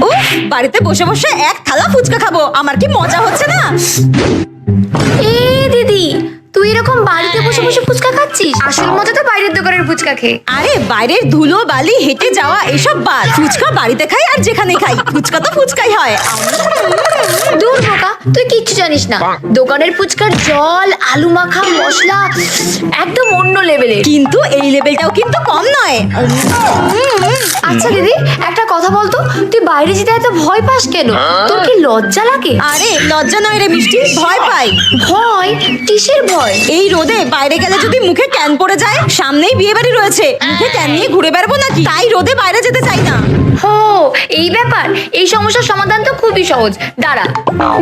উফ, বাড়িতে বসে বসে এক থালা ফুচকা খাবো, আমার কি মজা হচ্ছে না। এ দিদি, তুই এরকম বাড়িতে বসে বসে ফুচকা খাচ্ছিস? আসল মজা তো বাইরের দোকানের ফুচকা খেয়ে। আরে বাইরের ধুলো বালি হেঁটে যাওয়া এসব বাদ, ফুচকা বাড়িতে খাই আর যেখানে খাই, ফুচকা তো ফুচকাই হয়। দূর বোকা, তুই কিচ্ছু জানিস না। দোকানের ফুচকার জল, আলু মাখা, মশলা একদম অন্য লেভেলের। কিন্তু এই লেভেলটাও কিন্তু কম নয়। আচ্ছা দিদি, একটা কথা বলতো, তুই বাইরে যেতে এত ভয় পাস কেন? তোর কি লজ্জা লাগে? আরে লজ্জা নয় রে মিষ্টি, ভয় পাই। ভয়? কিসের ভয়? এই রোদে বাইরে গেলে যদি মুখে ট্যান পড়ে যায়, সামনেই বিয়ে বাড়ি রয়েছে, মুখে ট্যান নিয়ে ঘুরে বেড়াবো নাকি? তাই রোদে বাইরে যেতে চাই না। ও এই ব্যাপার, এই সমস্যার সমাধান তো খুবই সহজ। দাঁড়া,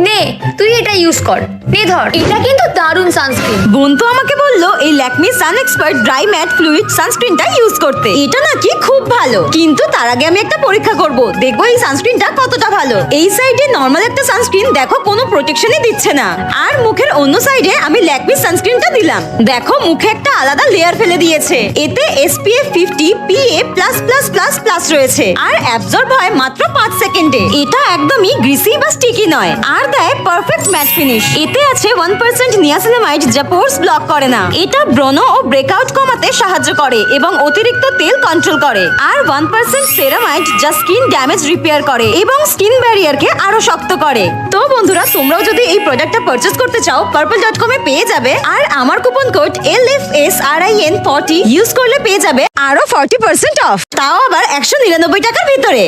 নে তুই এটা ইউজ কর। নে ধর, এটা কিন্তু দারুণ সানস্ক্রিন। বোন তো আমাকে বললো এই Lakme sun expert dry matte fluid সানস্ক্রিনটা ইউজ করতে। এটা নাকি খুব ভালো, কিন্তু তার আগে আমি একটা পরীক্ষা করব, দেখবো এই সানস্ক্রিনটা কতটা ভালো। এই সাইডে নরমাল একটা সানস্ক্রিন দেখো কোনো প্রোটেকশনই দিচ্ছে না, আর মুখের অন্য সাইডে আমি ল্যাকমি সানস্ক্রিনটা দিলাম, দেখো মুখে একটা আলাদা লেয়ার ফেলে দিয়েছে। এতে SPF 50 PA++++ রয়েছে আর অ্যাবজর্ব হয় মাত্র 5 সেকেন্ডে। এটা একদমই গ্রিসি বা স্টিকি নয়, আর দেয় পারফেক্ট ম্যাট ফিনিশ। এতে আছে 1% নিয়াসিনামাইড যা পোরস ব্লক করে না। এটা ব্রণ ও ব্রেকআউট কমাতে সাহায্য করে এবং অতিরিক্ত তেল কন্ট্রোল করে। আর 1% সেরামাইড যা স্কিন ড্যামেজ রিপেয়ার করে এবং স্কিন ব্যারিয়ারকে আরো শক্ত করে। তো বন্ধুরা, তোমরাও যদি এই প্রোডাক্টটা পারচেজ করতে চাও, purple.com এ পেয়ে যাবে। আর আমার কুপন কোড LFSRIN40 ইউজ করলে পেয়ে যাবে আরো 40% অফ, তাও আবার 199 টাকার ভিতরে।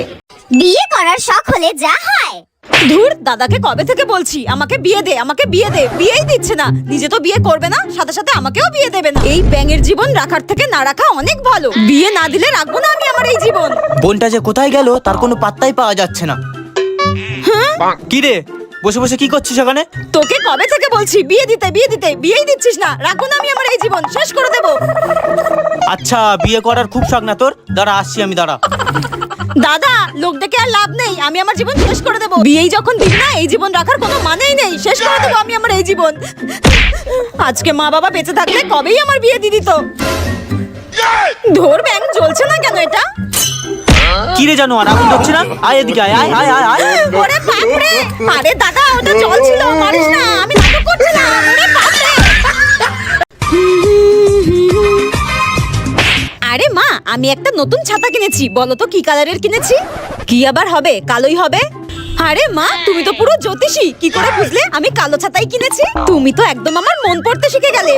বিয়ে করার শখ হলে যা হয়। ধুর, দাদাকে কবে থেকে বলছি আমাকে বিয়ে দে, আমাকে বিয়ে দে, বিয়েই দিচ্ছে না। নিজে তো বিয়ে করবে না, সাথে সাথে আমাকেও বিয়ে দেবে না। এই ব্যাঙের জীবন রাখার থেকে না রাখা অনেক ভালো। বিয়ে না দিলে রাখবো না আমি আমার এই জীবন। বোনটা যে কোথায় গেল তার কোনো পাত্তাই পাওয়া যাচ্ছে না। কি রে, বসে বসে কি করছিস ওখানে? তোকে কবে থেকে বলছি বিয়ে দিতে, বিয়ে দিতে, বিয়েই দিচ্ছিস না। রাখবো না আমি আমার এই জীবন, শেষ করে দেবো। আচ্ছা, বিয়ে করার খুব শখ না তোর? দাঁড়া আসছি আমি, দাঁড়া। দাদা, লোক দেখে আর লাভ নেই, আমি আমার জীবন শেষ করে দেবো। বিয়েই যখন দিন না, এই জীবন রাখার কোনো মানেই নেই, শেষ করে দেবো আমি আমার এই জীবন। আজকে মা বাবা বেঁচে থাকলে কবেই আমার বিয়ে দিয়ে দিত। ধর ব্যাং, জ্বলছে না কেন এটা? কি রে জানো, আর আগুন ধরছে না? আয় এদিকে, আয় আয় আয় আয়। ওরে বাপ রে! আরে দাদা, ওটা জল ছিল, মারিস না, আমি নাটক করছিলাম। ওরে বাপ রে! আরে মা, আমি একটা নতুন ছাতা কিনেছি, বলো তো কি কালারের কিনেছি? কি আবার হবে, কালোই হবে। আরে মা, তুমি তো পুরো জ্যোতিষী, কি করে বুঝলে আমি কালো ছাতাই কিনেছি? তুমি তো একদম আমার মন পড়তে শিখে গেলে।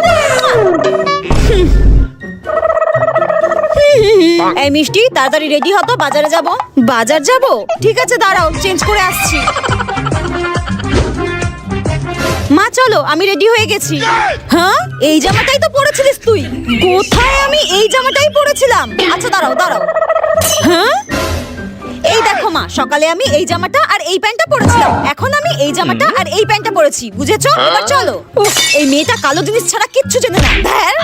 এই মিষ্টি, তাড়াতাড়ি রেডি হতো, বাজারে যাব। বাজার যাব? ঠিক আছে, দাঁড়াও, চেঞ্জ করে আসছি। মা চলো, আমি রেডি হয়ে গেছি। হ্যাঁ, এই জামাটাই তো পরেছিলিস তুই। কোথায় আমি এই জামাটাই পরেছিলাম? আচ্ছা দাঁড়াও দাঁড়াও। হ্যাঁ, এই দেখো মা, সকালে আমি এই জামাটা আর এই প্যান্টটা পরেছিলাম, এখন আমি এই জামাটা আর এই প্যান্টটা পরেছি, বুঝেছো? এবার চলো। উফ, এই মেয়েটা কালো জিনিস ছাড়া কিচ্ছু জানে না। ধ্যার,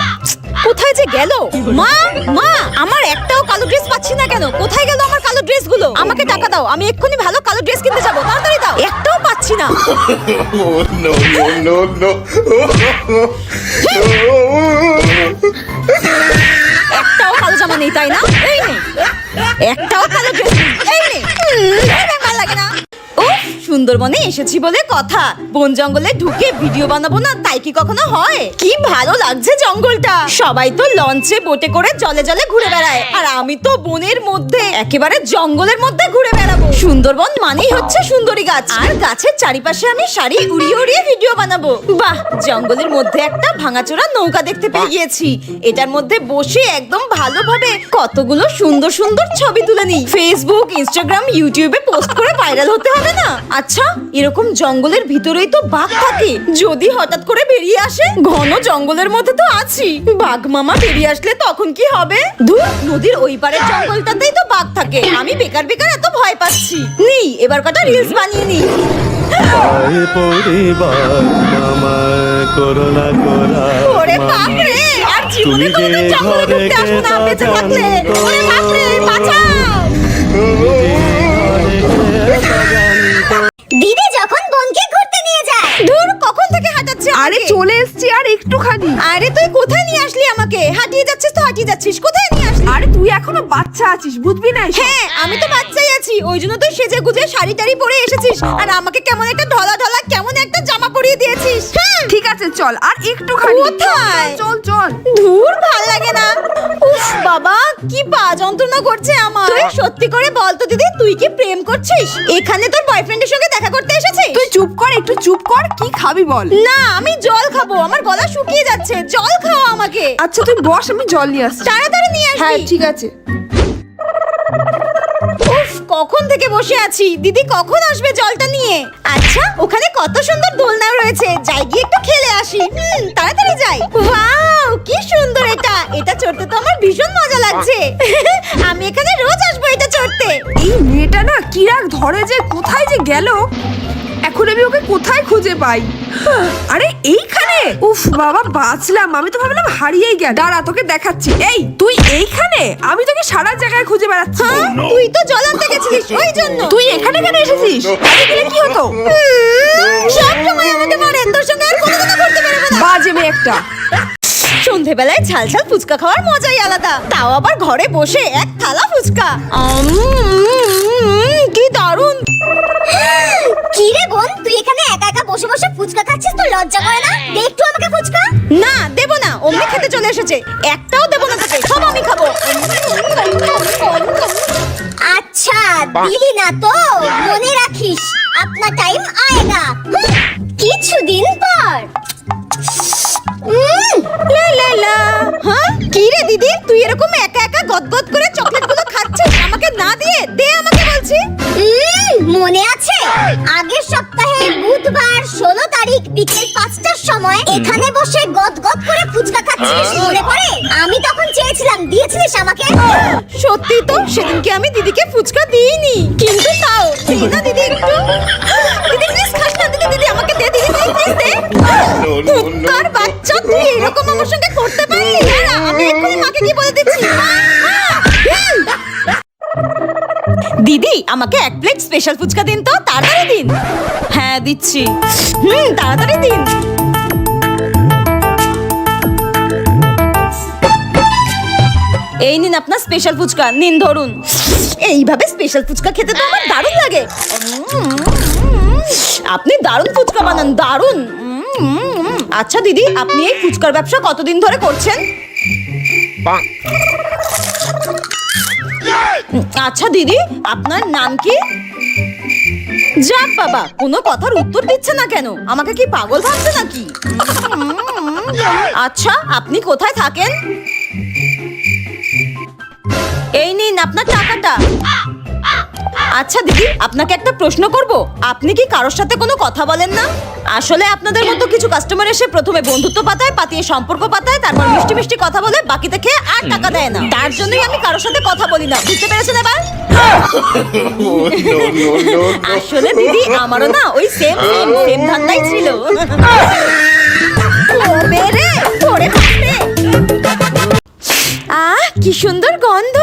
কোথায় যে গেল? মা মা, আমার একটাও কালো ড্রেস পাচ্ছি না কেন? কোথায় গেল আমার কালো ড্রেসগুলো? আমাকে টাকা দাও, আমি এক্ষুনি ভালো কালো ড্রেস কিনতে যাবো, তাড়াতাড়ি দাও। একটাও পাচ্ছি না। একটাও কালো জামা নেই, তাই না? এই নে। একটাও কালো ড্রেস নেই, এই নে। ভালো লাগে না। উফ, সুন্দরবনে এসেছি বলে কথা, বন জঙ্গলে ঢুকে ভিডিও বানাবো না তাই কি কখনো হয়? কি ভালো লাগছে জঙ্গলটা। সবাই তো লঞ্চে বোটে করে জলে জলে ঘুরে বেড়ায়, আর আমি তো বনের মধ্যে, একেবারে জঙ্গলের মধ্যে ঘুরে বেড়াবো। সুন্দরবন মানেই হচ্ছে সুন্দরী গাছ, আর গাছের চারিপাশে আমি শাড়ি উড়িয়ে উড়িয়ে ভিডিও বানাবো। বাহ, জঙ্গলের মধ্যে একটা ভাঙাচোরা নৌকা দেখতে পেয়ে গিয়েছি। এটার মধ্যে বসে একদম ভালোভাবে কতগুলো সুন্দর সুন্দর ছবি তুলে নিই, ফেসবুক, ইনস্টাগ্রাম, ইউটিউবে পোস্ট করে ভাইরাল হতে হবে না? আচ্ছা, এরকম জঙ্গলের ভিতরেই তো বাঘ থাকে, যদি হঠাৎ করে বেরিয়ে আসে? ঘন জঙ্গলের মধ্যে তো আছি, বাঘ মামা বেরিয়ে আসলে তখন কি হবে? ধুর, নদীর ওই পারের জঙ্গলটাতেই তো বাঘ থাকে, আমি বেকার বেকার এত ভয় পাচ্ছি। নেই, এবার কটা রিলস বানিয়ে নি। ওরে বাপ রে, আর জীবনে কোনোদিন জঙ্গলে ঢুকতে আসবো না বেঁচে থাকলে। ওরে বাপ রে, বাঁচাও। দিদি যখন বোনকে ঘুরতে নিয়ে যায়। ধুর, কখন থেকে হাঁটাচ্ছে? আরে চলে এসছি আর একটুখানি। আরে তুই কোথায় নিয়ে আসলি আমাকে? হাঁটিয়ে যাচ্ছিস তো হাঁটিয়ে যাচ্ছিস, কোথায় নিয়ে আসলি? আরে তুই এখনো বাচ্চা আছিস, বুঝবি না এসব? হ্যাঁ আমি তো বাচ্চাই আছি, ওই জন্য তো সেজে গুজে শাড়ি টাড়ি পরে এসেছিস আর আমাকে কেমন একটা ঢলা ঢলা কেমন একটা জামা পরিয়ে দিয়েছিস। ঠিক আছে চল, আর একটুখানি। কোথায়? চল চল। ধুর ভাল লাগে না। উফ বাবা কি পা যন্ত্রণা করছে আমার। তুই সত্যি করে বল তো দিদি, তুই কি প্রেম করছিস? এখানে তোর বয়ফ্রেন্ডের সঙ্গে দেখা করতে এসেছিস? তুই চুপ কর, একটু চুপ কর। কি খাবি বল? না আমি জল খাবো, আমার গলা শুকিয়ে যাচ্ছে, জল খাও আমাকে। আচ্ছা তুই বস, আমি জল নিয়ে আসছি। তাড়াতাড়ি নিয়ে হ্যাঁ আসবি। ঠিক আছে। উফ কখন থেকে বসে আছি, দিদি কখন আসবে জলটা নিয়ে? আচ্ছা ওখানে কত সুন্দর দোলনা রয়েছে, যাই গিয়ে একটু খেলে আসি। তাড়াতাড়ি যাই। ওয়াও কি সুন্দর এটা, এটা চড়তে তো আমার ভীষণ মজা লাগছে। আমি এখানে রোজ আসবো এটা চড়তে। এই মেয়েটা না কি রাগ ধরে যে, কোথায় যে গেল, এখন আমি ওকে কোথায় খুঁজে পাই? আরে এইখানে। উফ বাবা বাঁচলাম, আমি তো ভাবলাম হারিয়েই গেল। দাঁড়া তোকে দেখাচ্ছি। এই তুই এইখানে? আমি তোকে সারা জায়গায় খুঁজে বেড়াচ্ছি। তুই তো জল আনতে গেছিলিস ওই জন্য। তুই এখানে কেন এসেছিস? আরে গেলে কি হতো? সব সময় আমাকে মারেন, তোর সঙ্গে আর কোনোদিনও করতে পারবে না। বাজে মেয়ে একটা। সন্ধ্যেবেলায় ঝাল ঝাল ফুচকা খাওয়ার মজাই আলাদা, তাও আবার ঘরে বসে এক থালা ফুচকা। কি দারুণ। কি রে বোন, তুই এখানে একা একা বসে বসে ফুচকা খাচ্ছিস, তোর লজ্জা করে না? দে একটু আমাকে ফুচকা। না দেব না, অমনি খেতে চলে এসেছে, একটাও দেব না তোকে, সব আমি খাবো। আচ্ছা দিলি না তো, মনে রাখিস আপনার টাইম আয়েগা। কিছুদিন পর। লা লা লা। হ্যাঁ কি রে দিদি, তুই এরকম একা একা গদগদ করে চকলেটগুলো খাচ্ছিস আমাকে না দিয়ে? দে আমাকে বলছি। মনে আছে আগের সপ্তাহে বুধবার 16 তারিখ বিকেল 5টার সময় এখানে বসে গদগদ করে ফুচকা খাচ্ছিস, মনে পড়ে? আমি তখন চেয়েছিলাম, দিয়েছিলিস আমাকে। সত্যি তো, সেদিনকে আমি দিদিকে ফুচকা দিইনি, কিন্তু তাও দিই না দিদি একটু। দিদি প্লিজ খাস না, দিদি দিদি আমাকে দে, দিদি প্লিজ দে। কুত্তার বাচ্চা, তুই এরকম আমার সঙ্গে করতে পারলি? দাঁড়া, আমি এক্ষুনি মাকে কি বলে দিচ্ছি। দিদি আমাকে এক প্লেট স্পেশাল ফুচকা দিন তো, তাড়াতাড়ি দিন। হ্যাঁ দিচ্ছি। তাড়াতাড়ি দিন। এই নিন আপনার স্পেশাল ফুচকা, নিন ধরুন। এইভাবে স্পেশাল ফুচকা খেতে তো আমার দারুণ লাগে। আপনি দারুণ ফুচকা বানান, দারুণ। আচ্ছা দিদি, আপনি এই ফুচকার ব্যবসা কতদিন ধরে করছেন? আচ্ছা দিদি, আপনার নাম কি? যাক বাবা, কোনো কথার উত্তর দিচ্ছে না কেন? আমাকে কি পাগল ভাবছে নাকি? আচ্ছা আপনি কোথায় থাকেন? এই নিন আপনার টাকাটা। আচ্ছা দিদি, আপনাকে একটা প্রশ্ন করব, আপনি কি কারোর সাথে কোনো কথা বলেন না? আসলে আপনাদের মতো কিছু কাস্টমার এসে প্রথমে বন্ধুত্ব পাতায়, পাতিয়ে সম্পর্ক পাতায়, তারপর মিষ্টি মিষ্টি কথা বলে বাকিতে খেয়ে আর টাকা দেয় না। তার জন্যই আমি কারোর সাথে কথা বলি না, বুঝতে পেরেছেন এবার? আসলে দিদি আমারও না ওই সেম ধান্দাই ছিল। ওরে রে, ওরে বাপরে। আহ কি সুন্দর গন্ধ।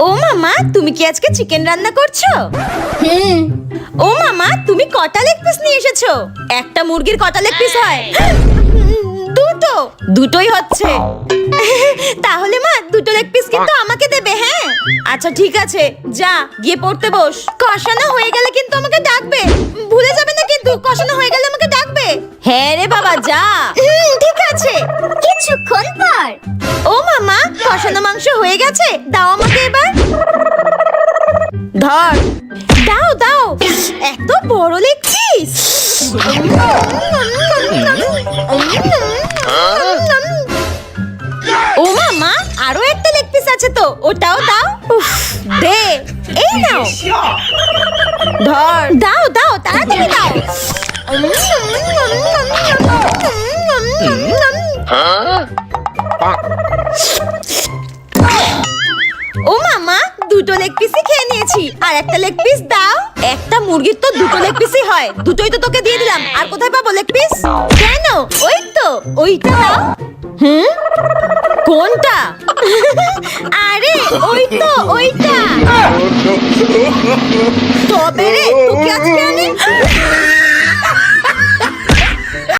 ও মামা, তুমি কি আজকে চিকেন রান্না করছো? ও মামা, তুমি কটা লেগ পিস নিয়ে এসেছো? একটা মুরগির কটা লেগ পিস হয়? দুটো। দুটোই হচ্ছে। তাহলে মা দুটো লেগ পিস কিন্তু আমাকে দেবে। হ্যাঁ আচ্ছা ঠিক আছে, যা গিয়ে পড়তে বস। কষানো হয়ে গেলে কিন্তু আমাকে ডাকবে, ভুলে যাবে না কিন্তু। কষানো হয়ে গেলে আমাকে ডাকবে। হ্যাঁ রে বাবা যা। ঠিক আছে। কিছুক্ষণ পর। ও মামা, কষানো মাংস হয়ে গেছে, দাও আমাকে এবার। ধর। দাও দাও, এত বড় লেগ পিস। ও মামা, আরো একটা লেগ পিস আছে তো, ওটাও দাও। উফ, দে, এই নাও। ধর, দাও দাও, তাড়াতাড়ি দাও। ও মামা, দুটো লেগ পিসই খেয়ে নিয়েছি, আর একটা লেগ পিস দাও। একটা মুরগির তো দুটো লেগ পিসই হয়, দুটোই তো তোকে দিয়ে দিলাম, আর কোথায় পাবো লেগ পিস? কেন, ওই তো ওইটা দাও। কোনটা? আরে ওই তো ওইটা। তবে রে, তোকে আজকে আমি